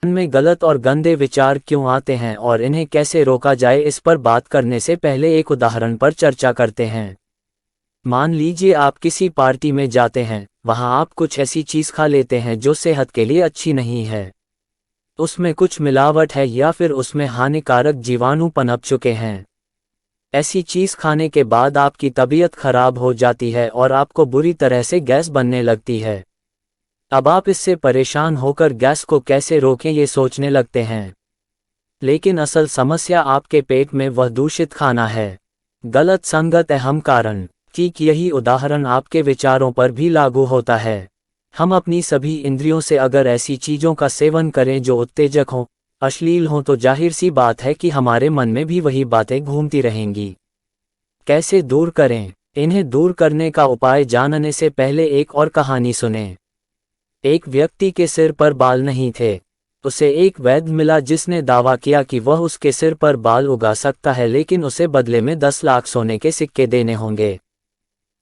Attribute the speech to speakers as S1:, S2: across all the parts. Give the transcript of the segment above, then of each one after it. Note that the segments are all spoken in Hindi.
S1: मन में गलत और गंदे विचार क्यों आते हैं और इन्हें कैसे रोका जाए, इस पर बात करने से पहले एक उदाहरण पर चर्चा करते हैं। मान लीजिए आप किसी पार्टी में जाते हैं, वहां आप कुछ ऐसी चीज खा लेते हैं जो सेहत के लिए अच्छी नहीं है। उसमें कुछ मिलावट है या फिर उसमें हानिकारक जीवाणु पनप चुके हैं। ऐसी चीज खाने के बाद आपकी तबीयत खराब हो जाती है और आपको बुरी तरह से गैस बनने लगती है। अब आप इससे परेशान होकर गैस को कैसे रोकें ये सोचने लगते हैं। लेकिन असल समस्या आपके पेट में वह दूषित खाना है। गलत संगत अहम कारण। ठीक यही उदाहरण आपके विचारों पर भी लागू होता है। हम अपनी सभी इंद्रियों से अगर ऐसी चीजों का सेवन करें जो उत्तेजक हों, अश्लील हों, तो जाहिर सी बात है कि हमारे मन में भी वही बातें घूमती रहेंगी। कैसे दूर करें? इन्हें दूर करने का उपाय जानने से पहले एक और कहानी सुनें। एक व्यक्ति के सिर पर बाल नहीं थे। उसे एक वैद्य मिला जिसने दावा किया कि वह उसके सिर पर बाल उगा सकता है, लेकिन उसे बदले में 10 लाख सोने के सिक्के देने होंगे।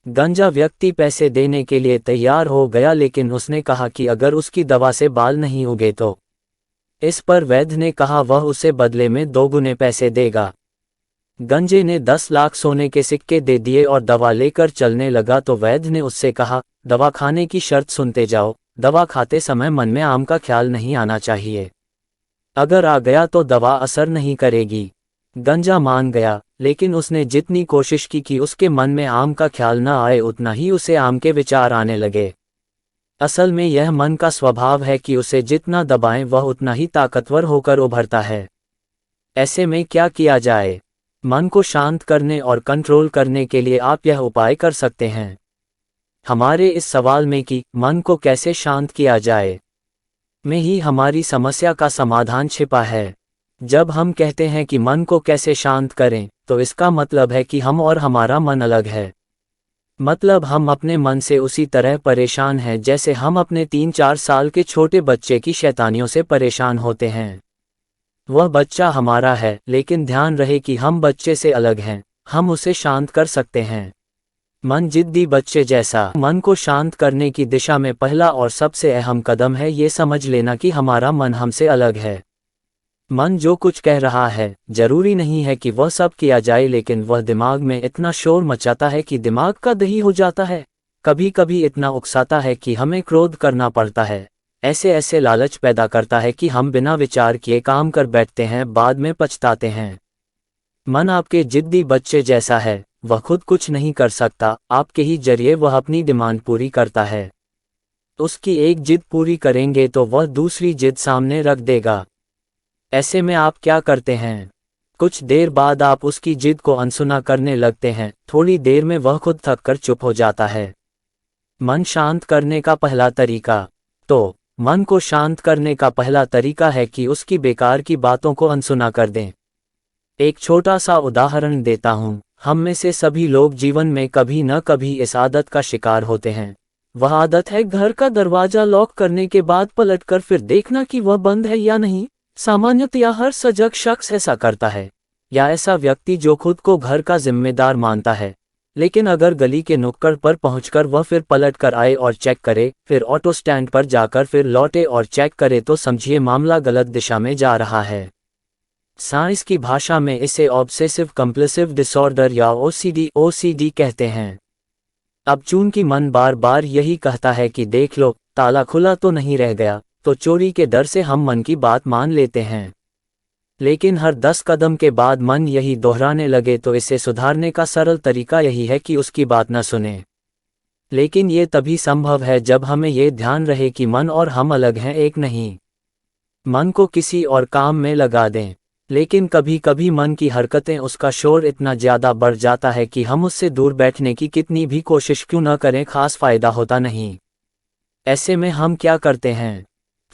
S1: गंजा व्यक्ति पैसे देने के लिए तैयार हो गया, लेकिन उसने कहा कि अगर उसकी दवा से बाल नहीं उगे तो। इस पर वैद्य ने कहा वह उसे बदले में 2 गुने पैसे देगा। गंजे ने 10 लाख सोने के सिक्के दे दिए और दवा लेकर चलने लगा, तो वैद्य ने उससे कहा, दवा खाने की शर्त सुनते जाओ। दवा खाते समय मन में आम का ख्याल नहीं आना चाहिए। अगर आ गया तो दवा असर नहीं करेगी। गंजा मान गया, लेकिन उसने जितनी कोशिश की कि उसके मन में आम का ख्याल न आए, उतना ही उसे आम के विचार आने लगे। असल में यह मन का स्वभाव है कि उसे जितना दबाएं वह उतना ही ताकतवर होकर उभरता है। ऐसे में क्या किया जाए? मन को शांत करने और कंट्रोल करने के लिए आप यह उपाय कर सकते हैं। हमारे इस सवाल में कि मन को कैसे शांत किया जाए, में ही हमारी समस्या का समाधान छिपा है। जब हम कहते हैं कि मन को कैसे शांत करें, तो इसका मतलब है कि हम और हमारा मन अलग है। मतलब हम अपने मन से उसी तरह परेशान हैं जैसे हम अपने 3-4 साल के छोटे बच्चे की शैतानियों से परेशान होते हैं। वह बच्चा हमारा है, लेकिन ध्यान रहे कि हम बच्चे से अलग हैं। हम उसे शांत कर सकते हैं। मन जिद्दी बच्चे जैसा। मन को शांत करने की दिशा में पहला और सबसे अहम कदम है ये समझ लेना कि हमारा मन हमसे अलग है। मन जो कुछ कह रहा है, जरूरी नहीं है कि वह सब किया जाए, लेकिन वह दिमाग में इतना शोर मचाता है कि दिमाग का दही हो जाता है। कभी कभी इतना उकसाता है कि हमें क्रोध करना पड़ता है। ऐसे ऐसे लालच पैदा करता है कि हम बिना विचार किए काम कर बैठते हैं, बाद में पछताते हैं। मन आपके जिद्दी बच्चे जैसा है। वह खुद कुछ नहीं कर सकता, आपके ही जरिए वह अपनी डिमांड पूरी करता है। उसकी एक जिद पूरी करेंगे तो वह दूसरी जिद सामने रख देगा। ऐसे में आप क्या करते हैं? कुछ देर बाद आप उसकी जिद को अनसुना करने लगते हैं। थोड़ी देर में वह खुद थक कर चुप हो जाता है। मन शांत करने का पहला तरीका। तो मन को शांत करने का पहला तरीका है कि उसकी बेकार की बातों को अनसुना कर दें। एक छोटा सा उदाहरण देता हूँ। हम में से सभी लोग जीवन में कभी न कभी इस आदत का शिकार होते हैं। वह आदत है घर का दरवाजा लॉक करने के बाद पलटकर फिर देखना कि वह बंद है या नहीं। सामान्यतया हर सजग शख्स ऐसा करता है, या ऐसा व्यक्ति जो खुद को घर का जिम्मेदार मानता है। लेकिन अगर गली के नुक्कड़ पर पहुंचकर वह फिर पलट कर आए और चेक करे, फिर ऑटो स्टैंड पर जाकर फिर लौटे और चेक करे, तो समझिए मामला गलत दिशा में जा रहा है। साइंस की भाषा में इसे ऑब्सेसिव कंपल्सिव डिसऑर्डर या ओसीडी कहते हैं। अब चूंकि मन बार बार यही कहता है कि देख लो ताला खुला तो नहीं रह गया, तो चोरी के डर से हम मन की बात मान लेते हैं। लेकिन हर 10 कदम के बाद मन यही दोहराने लगे, तो इसे सुधारने का सरल तरीका यही है कि उसकी बात न सुने। लेकिन ये तभी संभव है जब हमें ये ध्यान रहे कि मन और हम अलग हैं, एक नहीं। मन को किसी और काम में लगा दें, लेकिन कभी कभी मन की हरकतें, उसका शोर इतना ज़्यादा बढ़ जाता है कि हम उससे दूर बैठने की कितनी भी कोशिश क्यों न करें, खास फायदा होता नहीं। ऐसे में हम क्या करते हैं?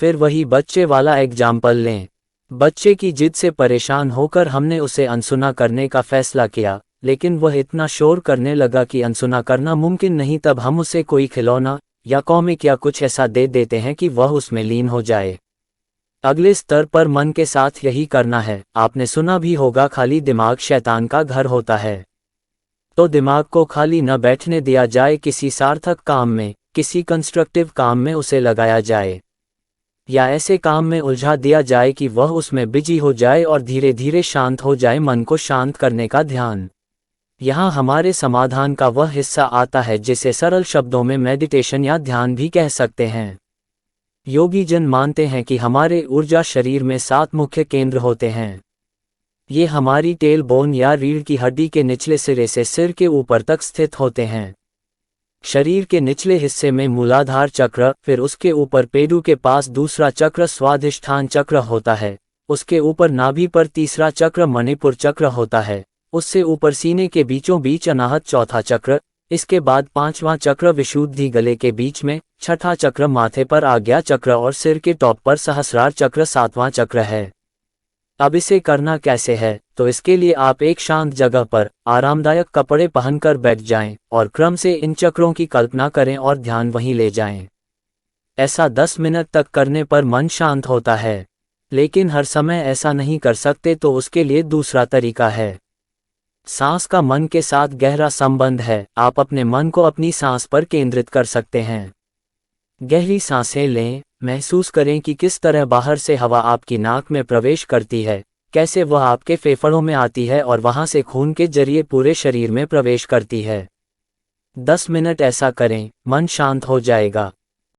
S1: फिर वही बच्चे वाला एग्जाम्पल लें। बच्चे की जिद से परेशान होकर हमने उसे अनसुना करने का फैसला किया, लेकिन वह इतना शोर करने लगा कि अनसुना करना मुमकिन नहीं। तब हम उसे कोई खिलौना या कॉमिक या कुछ ऐसा दे देते हैं कि वह उसमें लीन हो जाए। अगले स्तर पर मन के साथ यही करना है। आपने सुना भी होगा, खाली दिमाग शैतान का घर होता है। तो दिमाग को खाली न बैठने दिया जाए, किसी सार्थक काम में, किसी कंस्ट्रक्टिव काम में उसे लगाया जाए। या ऐसे काम में उलझा दिया जाए कि वह उसमें बिजी हो जाए और धीरे धीरे शांत हो जाए। मन को शांत करने का ध्यान। यहाँ हमारे समाधान का वह हिस्सा आता है जिसे सरल शब्दों में मेडिटेशन या ध्यान भी कह सकते हैं। योगी जन मानते हैं कि हमारे ऊर्जा शरीर में 7 मुख्य केंद्र होते हैं। ये हमारी टेल बोन या रीढ़ की हड्डी के निचले सिरे से सिर के ऊपर तक स्थित होते हैं। शरीर के निचले हिस्से में मूलाधार चक्र, फिर उसके ऊपर पेडू के पास दूसरा चक्र स्वाधिष्ठान चक्र होता है, उसके ऊपर नाभि पर तीसरा चक्र मणिपुर चक्र होता है, उससे ऊपर सीने के बीचों बीच अनाहत चौथा चक्र, इसके बाद 5वां चक्र विशुद्धि गले के बीच में, छठा चक्र माथे पर आज्ञा चक्र और सिर के टॉप पर सहस्रार चक्र 7वां चक्र है। अब इसे करना कैसे है, तो इसके लिए आप एक शांत जगह पर आरामदायक कपड़े पहनकर बैठ जाएं और क्रम से इन चक्रों की कल्पना करें और ध्यान वहीं ले जाएं। ऐसा 10 मिनट तक करने पर मन शांत होता है, लेकिन हर समय ऐसा नहीं कर सकते तो उसके लिए दूसरा तरीका है। सांस का मन के साथ गहरा संबंध है। आप अपने मन को अपनी सांस पर केंद्रित कर सकते हैं। गहरी सांसें लें, महसूस करें कि किस तरह बाहर से हवा आपकी नाक में प्रवेश करती है, कैसे वह आपके फेफड़ों में आती है और वहां से खून के जरिए पूरे शरीर में प्रवेश करती है। 10 मिनट ऐसा करें, मन शांत हो जाएगा।